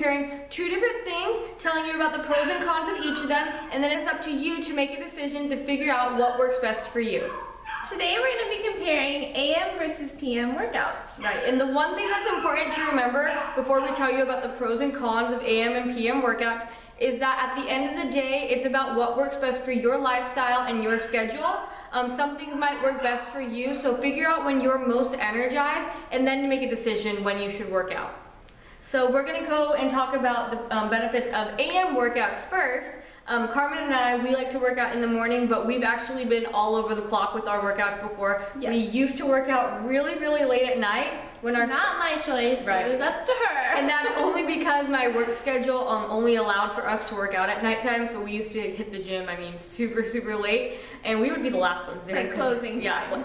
comparing two different things, telling you about the pros and cons of each of them, and then it's up to you to make a decision to figure out what works best for you. Today we're going to be comparing AM versus PM workouts. Right, and the one thing that's important to remember before we tell you about the pros and cons of AM and PM workouts is that at the end of the day, it's about what works best for your lifestyle and your schedule. Some things might work best for you, so figure out when you're most energized and then make a decision when you should work out. So we're going to go and talk about the benefits of AM workouts first. Carmen and I, we like to work out in the morning, but we've actually been all over the clock with our workouts before. Yes. We used to work out really, really late at night. When our Not my choice, right. It was up to her. And that's only because my work schedule only allowed for us to work out at nighttime, so we used to hit the gym, I mean, super, super late, and we would be the last ones there. Like closing time. Yeah,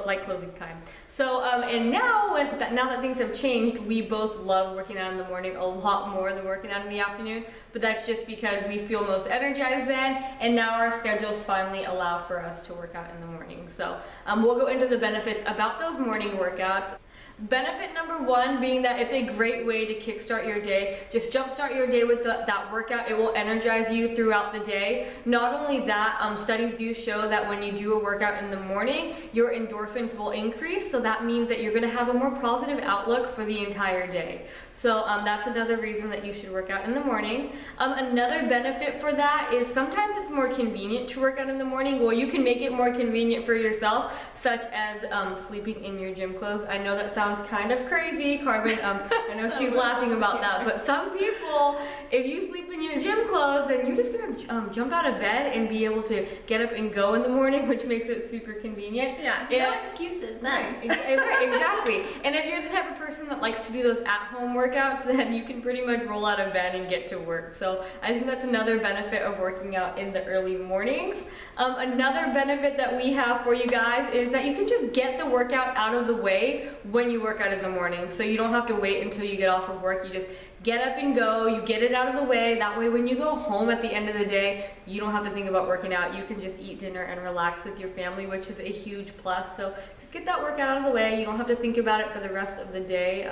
like closing time. So, and now, now that things have changed, we both love working out in the morning a lot more than working out in the afternoon, but that's just because we feel most energized then, and now our schedules finally allow for us to work out in the morning. So, we'll go into the benefits about those morning workouts. Benefit number one being that it's a great way to kickstart your day. Just jumpstart your day with that workout. It will energize you throughout the day. Not only that, studies do show that when you do a workout in the morning, your endorphins will increase. So that means that you're going to have a more positive outlook for the entire day. So that's another reason that you should work out in the morning. Another benefit for that is sometimes it's more convenient to work out in the morning. Well, you can make it more convenient for yourself, such as sleeping in your gym clothes. I know that sounds kind of crazy, Carmen. I know she's laughing about that, but some people, if you sleep in your gym clothes, then you're just gonna jump out of bed and be able to get up and go in the morning, which makes it super convenient. Yeah, no excuses then. Right, exactly. And if you're the type of person that likes to do those at-home workouts, then you can pretty much roll out of bed and get to work. So I think that's another benefit of working out in the early mornings. Another benefit that we have for you guys is that you can just get the workout out of the way when you work out in the morning. So you don't have to wait until you get off of work. You just get up and go, you get it out of the way. That way when you go home at the end of the day, you don't have to think about working out. You can just eat dinner and relax with your family, which is a huge plus. So just get that workout out of the way. You don't have to think about it for the rest of the day.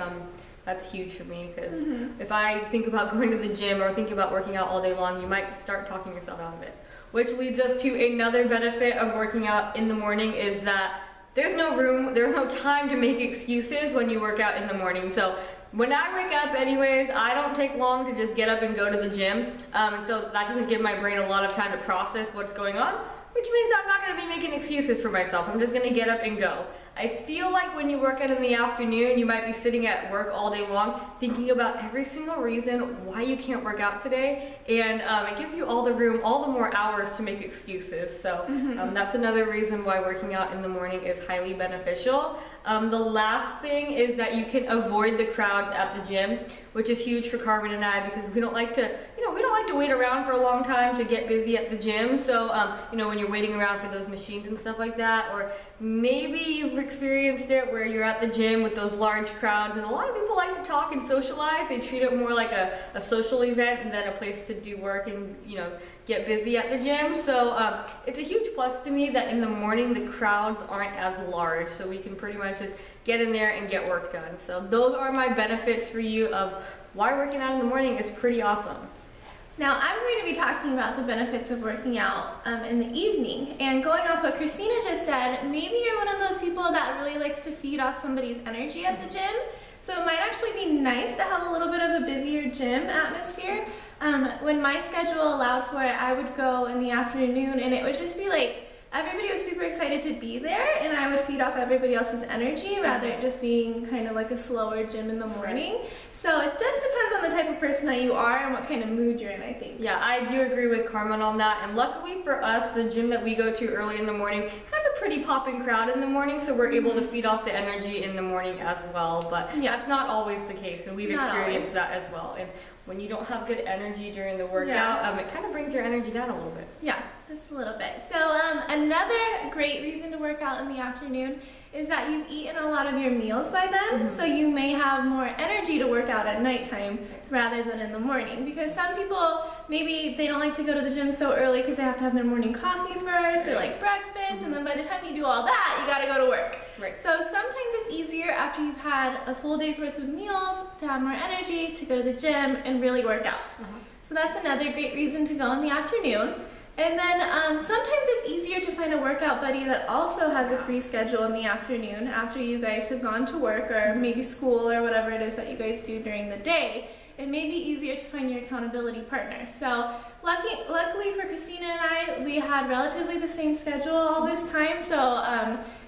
That's huge for me because if I think about going to the gym or think about working out all day long, you might start talking yourself out of it. Which leads us to another benefit of working out in the morning is that there's no time to make excuses when you work out in the morning. So when I wake up anyways, I don't take long to just get up and go to the gym. So that doesn't give my brain a lot of time to process what's going on, which means I'm not going to be making excuses for myself. I'm just going to get up and go. I feel like when you work out in the afternoon, you might be sitting at work all day long thinking about every single reason why you can't work out today, and it gives you all the room, all the more hours to make excuses. So that's another reason why working out in the morning is highly beneficial. The last thing is that you can avoid the crowds at the gym, which is huge for Carmen and I because we don't like to, we don't like to wait around for a long time to get busy at the gym. So, when you're waiting around for those machines and stuff like that, or maybe you've experienced it where you're at the gym with those large crowds, and a lot of people like to talk and socialize. They treat it more like a social event than a place to do work and, get busy at the gym. So it's a huge plus to me that in the morning the crowds aren't as large, so we can pretty much just get in there and get work done. So those are my benefits for you of why working out in the morning is pretty awesome. Now I'm going to be talking about the benefits of working out in the evening, and going off what Christina just said, maybe you're one of those people that really likes to feed off somebody's energy at the gym. So it might actually be nice to have a little bit of a busier gym atmosphere. When my schedule allowed for it, I would go in the afternoon and it would just be like, everybody was super excited to be there and I would feed off everybody else's energy rather than just being kind of like a slower gym in the morning. So it just depends on the type of person that you are and what kind of mood you're in, I think. Yeah, I do agree with Carmen on that. And luckily for us, the gym that we go to early in the morning has a pretty popping crowd in the morning, so we're able to feed off the energy in the morning as well. But that's not always the case, and we've experienced that as well. And when you don't have good energy during the workout, it kind of brings your energy down a little bit. Yeah, just a little bit. So another great reason to work out in the afternoon is that you've eaten a lot of your meals by then, so you may have more energy to work out at nighttime rather than in the morning. Because some people, maybe they don't like to go to the gym so early because they have to have their morning coffee first or like breakfast, and then by the time you do all that, you gotta go to work. Right. So sometimes it's easier after you've had a full day's worth of meals to have more energy to go to the gym and really work out. So that's another great reason to go in the afternoon. And then sometimes it's easier to find a workout buddy that also has a free schedule in the afternoon after you guys have gone to work or maybe school or whatever it is that you guys do during the day. It may be easier to find your accountability partner. So luckily for Christina and I, we had relatively the same schedule all this time. So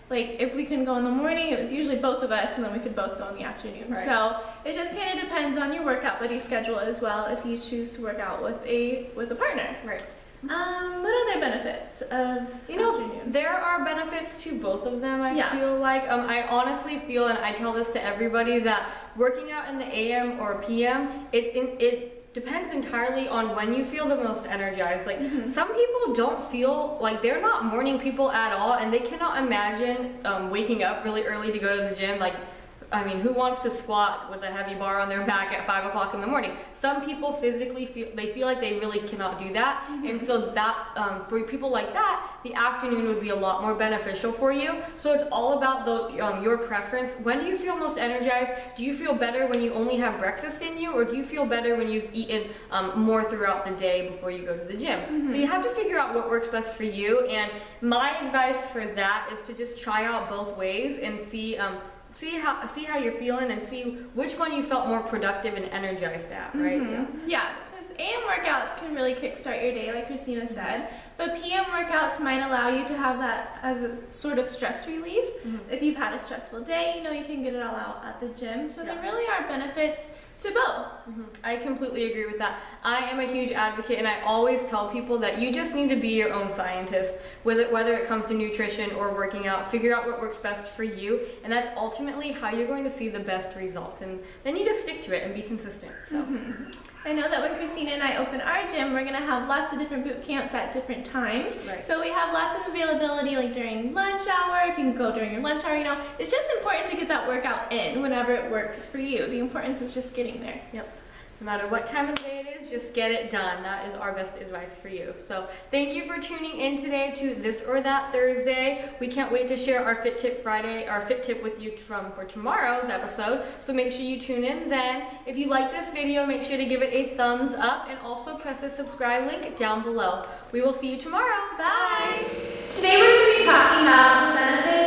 like if we can go in the morning, it was usually both of us, and then we could both go in the afternoon. Right. So it just kind of depends on your workout buddy schedule as well if you choose to work out with a partner. Right. What other benefits of afternoon? There are benefits to both of them, I feel like. I honestly feel, and I tell this to everybody, that working out in the AM or PM, it depends entirely on when you feel the most energized. Like some people don't feel like, they're not morning people at all, and they cannot imagine waking up really early to go to the gym. Like, I mean, who wants to squat with a heavy bar on their back at 5 o'clock in the morning? Some people physically feel like they really cannot do that. And so that, for people like that, the afternoon would be a lot more beneficial for you. So it's all about your preference. When do you feel most energized? Do you feel better when you only have breakfast in you, or do you feel better when you've eaten more throughout the day before you go to the gym? So you have to figure out what works best for you. And my advice for that is to just try out both ways and see how you're feeling, and see which one you felt more productive and energized at, right? Yeah, because AM workouts can really kickstart your day, like Christina said, but PM workouts might allow you to have that as a sort of stress relief. If you've had a stressful day, you know, you can get it all out at the gym. So there really are benefits to both. I completely agree with that. I am a huge advocate, and I always tell people that you just need to be your own scientist, whether it comes to nutrition or working out. Figure out what works best for you, and that's ultimately how you're going to see the best results. And then you just stick to it and be consistent. So. I know that when Christina and I open our gym, we're going to have lots of different boot camps at different times. Right. So we have lots of availability, like during lunch hour. If you can go during your lunch hour, you know, it's just important to get that workout in whenever it works for you. The importance is just getting there. Yep. No matter what time of the day it is, just get it done. That is our best advice for you. So thank you for tuning in today to This or That Thursday. We can't wait to share our Fit Tip Friday, our Fit Tip with you for tomorrow's episode. So make sure you tune in then. If you like this video, make sure to give it a thumbs up, and also press the subscribe link down below. We will see you tomorrow. Bye! Today we're going to be talking about the benefits